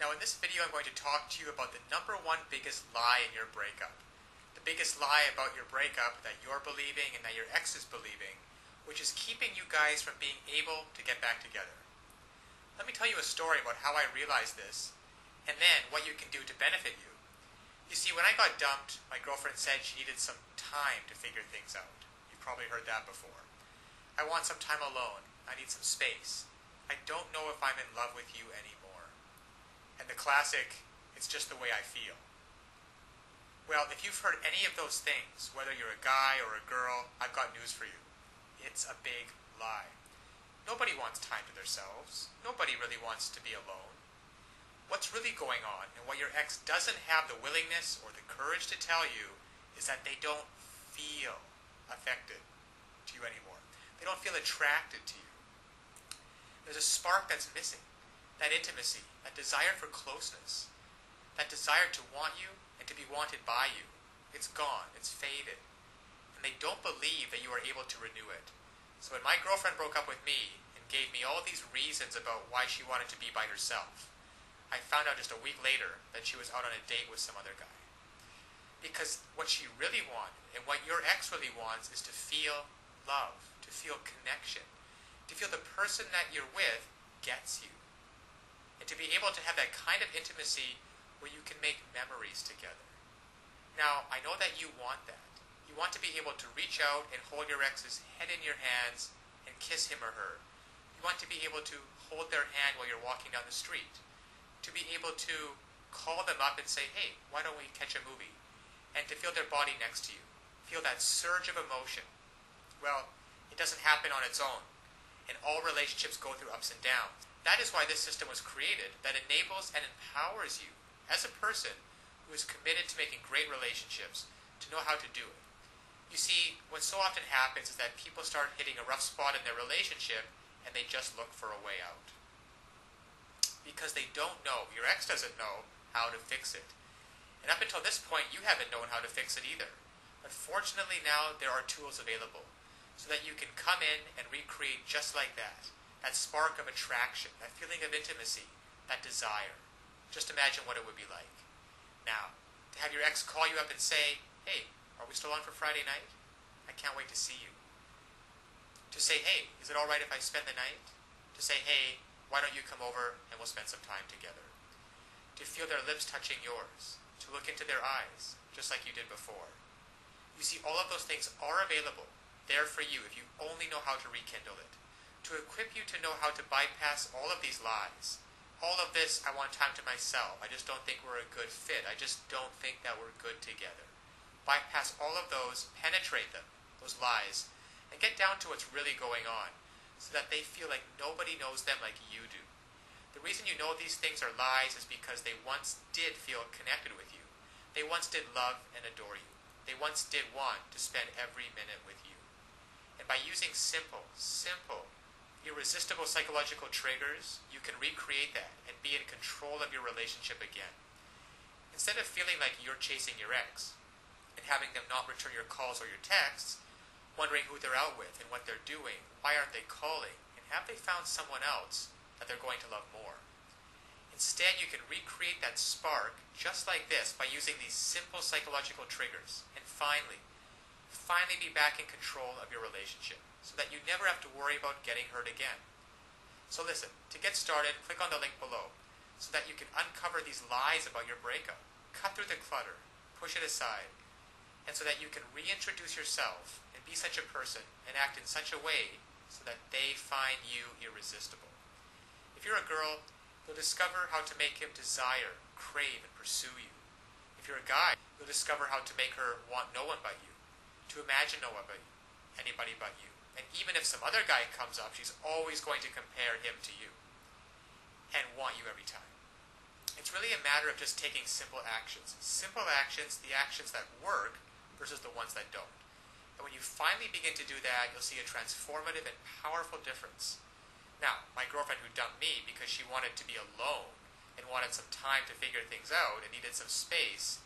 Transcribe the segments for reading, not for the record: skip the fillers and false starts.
Now in this video I'm going to talk to you about the number one biggest lie in your breakup. The biggest lie about your breakup that you're believing and that your ex is believing, which is keeping you guys from being able to get back together. Let me tell you a story about how I realized this, and then what you can do to benefit you. You see, when I got dumped, my girlfriend said she needed some time to figure things out. You've probably heard that before. I want some time alone. I need some space. I don't know if I'm in love with you anymore. And the classic, it's just the way I feel. Well, if you've heard any of those things, whether you're a guy or a girl, I've got news for you. It's a big lie. Nobody wants time to themselves. Nobody really wants to be alone. What's really going on, and what your ex doesn't have the willingness or the courage to tell you, is that they don't feel affected to you anymore. They don't feel attracted to you. There's a spark that's missing. That intimacy, that desire for closeness, that desire to want you and to be wanted by you. It's gone. It's faded. And they don't believe that you are able to renew it. So when my girlfriend broke up with me and gave me all these reasons about why she wanted to be by herself, I found out just a week later that she was out on a date with some other guy. Because what she really wanted, and what your ex really wants, is to feel love, to feel connection, to feel the person that you're with gets you, and to be able to have that kind of intimacy where you can make memories together. Now, I know that you want that. You want to be able to reach out and hold your ex's head in your hands and kiss him or her. You want to be able to hold their hand while you're walking down the street. To be able to call them up and say, hey, why don't we catch a movie? And to feel their body next to you. Feel that surge of emotion. Well, it doesn't happen on its own. And all relationships go through ups and downs. That is why this system was created, that enables and empowers you as a person who is committed to making great relationships to know how to do it. You see, what so often happens is that people start hitting a rough spot in their relationship and they just look for a way out. Because they don't know, your ex doesn't know how to fix it. And up until this point, you haven't known how to fix it either. But fortunately now, there are tools available so that you can come in and recreate just like that. That spark of attraction, that feeling of intimacy, that desire. Just imagine what it would be like. Now, to have your ex call you up and say, hey, are we still on for Friday night? I can't wait to see you. To say, hey, is it alright if I spend the night? To say, hey, why don't you come over and we'll spend some time together? To feel their lips touching yours. To look into their eyes, just like you did before. You see, all of those things are available, there for you if you only know how to rekindle it. To equip you to know how to bypass all of these lies. All of this, I want time to myself. I just don't think we're a good fit. I just don't think that we're good together. Bypass all of those, penetrate them, those lies, and get down to what's really going on, so that they feel like nobody knows them like you do. The reason you know these things are lies is because they once did feel connected with you. They once did love and adore you. They once did want to spend every minute with you. And by using simple, irresistible psychological triggers, you can recreate that and be in control of your relationship again. Instead of feeling like you're chasing your ex and having them not return your calls or your texts, wondering who they're out with and what they're doing, why aren't they calling, and have they found someone else that they're going to love more. Instead, you can recreate that spark just like this by using these simple psychological triggers and finally be back in control of your relationship so that you never have to worry about getting hurt again. So listen, to get started, click on the link below so that you can uncover these lies about your breakup, cut through the clutter, push it aside, and so that you can reintroduce yourself and be such a person and act in such a way so that they find you irresistible. If you're a girl, you'll discover how to make him desire, crave, and pursue you. If you're a guy, you'll discover how to make her want no one but you, to imagine no one but you, anybody but you. And even if some other guy comes up, she's always going to compare him to you and want you every time. It's really a matter of just taking simple actions. Simple actions, the actions that work versus the ones that don't. And when you finally begin to do that, you'll see a transformative and powerful difference. Now, my girlfriend who dumped me because she wanted to be alone and wanted some time to figure things out and needed some space,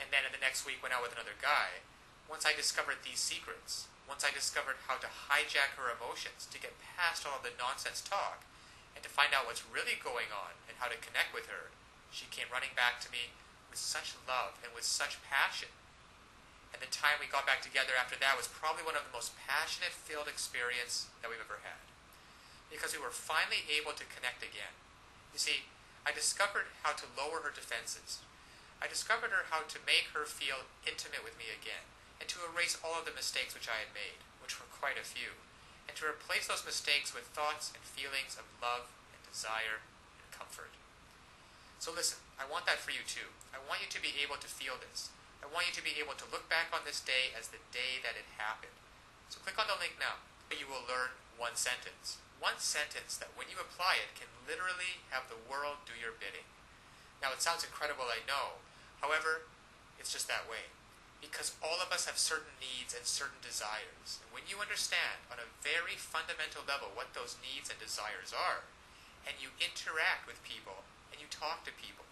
and then in the next week went out with another guy, once I discovered these secrets, once I discovered how to hijack her emotions to get past all of the nonsense talk, And to find out what's really going on and how to connect with her, she came running back to me with such love and with such passion. And the time we got back together after that was probably one of the most passionate filled experience that we've ever had. Because we were finally able to connect again. You see, I discovered how to lower her defenses. I discovered how to make her feel intimate with me again, and to erase all of the mistakes which I had made, which were quite a few, and to replace those mistakes with thoughts and feelings of love and desire and comfort. So listen, I want that for you too. I want you to be able to feel this. I want you to be able to look back on this day as the day that it happened. So click on the link now. You will learn one sentence. One sentence that when you apply it can literally have the world do your bidding. Now it sounds incredible, I know. However, it's just that way. Because all of us have certain needs and certain desires. And when you understand on a very fundamental level what those needs and desires are, and you interact with people, and you talk to people,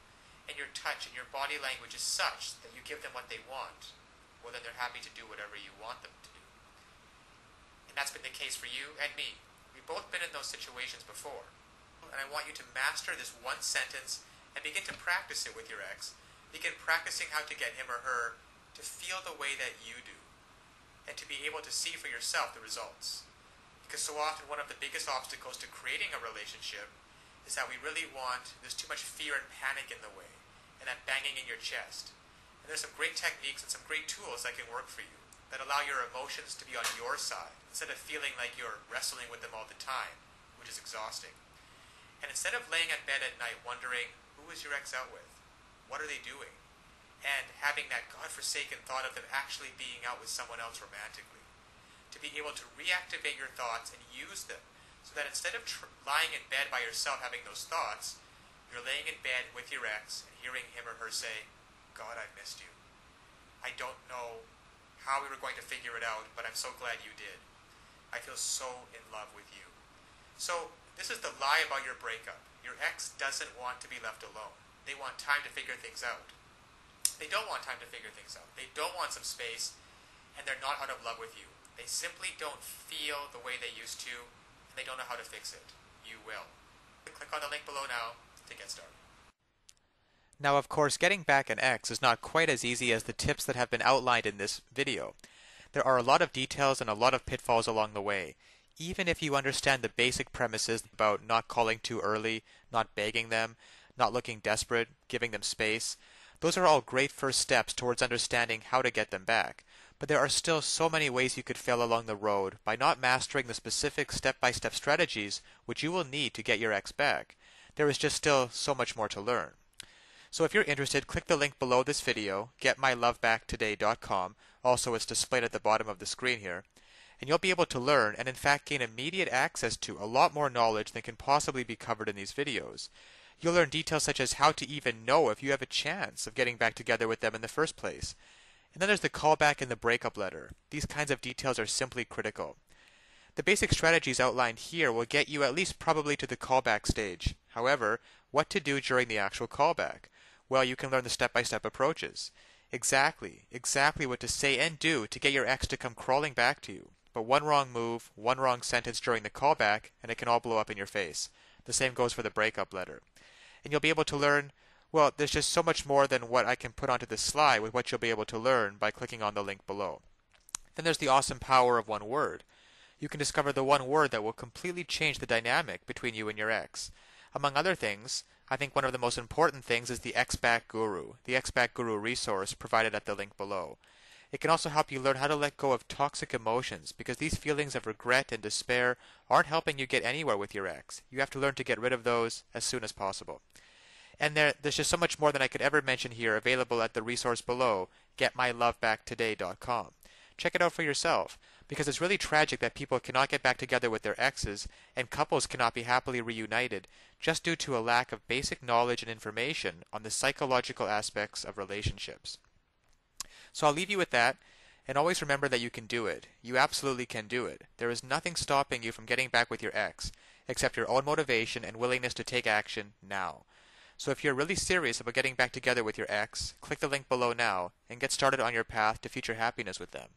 and your touch and your body language is such that you give them what they want, well then they're happy to do whatever you want them to do. And that's been the case for you and me. We've both been in those situations before. And I want you to master this one sentence and begin to practice it with your ex. Begin practicing how to get him or her to feel the way that you do, and to be able to see for yourself the results. Because so often one of the biggest obstacles to creating a relationship is that we really want, there's too much fear and panic in the way, and that banging in your chest. And there's some great techniques and some great tools that can work for you, that allow your emotions to be on your side, instead of feeling like you're wrestling with them all the time, which is exhausting. And instead of laying in bed at night wondering, who is your ex out with? What are they doing? And having that godforsaken thought of them actually being out with someone else romantically. To be able to reactivate your thoughts and use them, so that instead of lying in bed by yourself having those thoughts, you're laying in bed with your ex and hearing him or her say, God, I missed you. I don't know how we were going to figure it out, but I'm so glad you did. I feel so in love with you. So this is the lie about your breakup. Your ex doesn't want to be left alone. They want time to figure things out. They don't want time to figure things out. They don't want some space, and they're not out of love with you. They simply don't feel the way they used to, and they don't know how to fix it. You will. Click on the link below now to get started. Now, of course, getting back an ex is not quite as easy as the tips that have been outlined in this video. There are a lot of details and a lot of pitfalls along the way. Even if you understand the basic premises about not calling too early, not begging them, not looking desperate, giving them space, those are all great first steps towards understanding how to get them back. But there are still so many ways you could fail along the road by not mastering the specific step-by-step strategies which you will need to get your ex back. There is just still so much more to learn. So if you're interested, click the link below this video, getmylovebacktoday.com. Also, it's displayed at the bottom of the screen here. And you'll be able to learn and in fact gain immediate access to a lot more knowledge than can possibly be covered in these videos. You'll learn details such as how to even know if you have a chance of getting back together with them in the first place. And then there's the callback and the breakup letter. These kinds of details are simply critical. The basic strategies outlined here will get you at least probably to the callback stage. However, what to do during the actual callback? Well, you can learn the step-by-step approaches. Exactly what to say and do to get your ex to come crawling back to you. But one wrong move, one wrong sentence during the callback, and it can all blow up in your face. The same goes for the breakup letter. And you'll be able to learn, well, there's just so much more than what I can put onto this slide with what you'll be able to learn by clicking on the link below. Then there's the awesome power of one word. You can discover the one word that will completely change the dynamic between you and your ex. Among other things, I think one of the most important things is the Ex-Back Guru, the Ex-Back Guru resource provided at the link below. It can also help you learn how to let go of toxic emotions, because these feelings of regret and despair aren't helping you get anywhere with your ex. You have to learn to get rid of those as soon as possible. And there's just so much more than I could ever mention here available at the resource below, getmylovebacktoday.com. Check it out for yourself, because it's really tragic that people cannot get back together with their exes, and couples cannot be happily reunited just due to a lack of basic knowledge and information on the psychological aspects of relationships. So I'll leave you with that, and always remember that you can do it. You absolutely can do it. There is nothing stopping you from getting back with your ex, except your own motivation and willingness to take action now. So if you're really serious about getting back together with your ex, click the link below now and get started on your path to future happiness with them.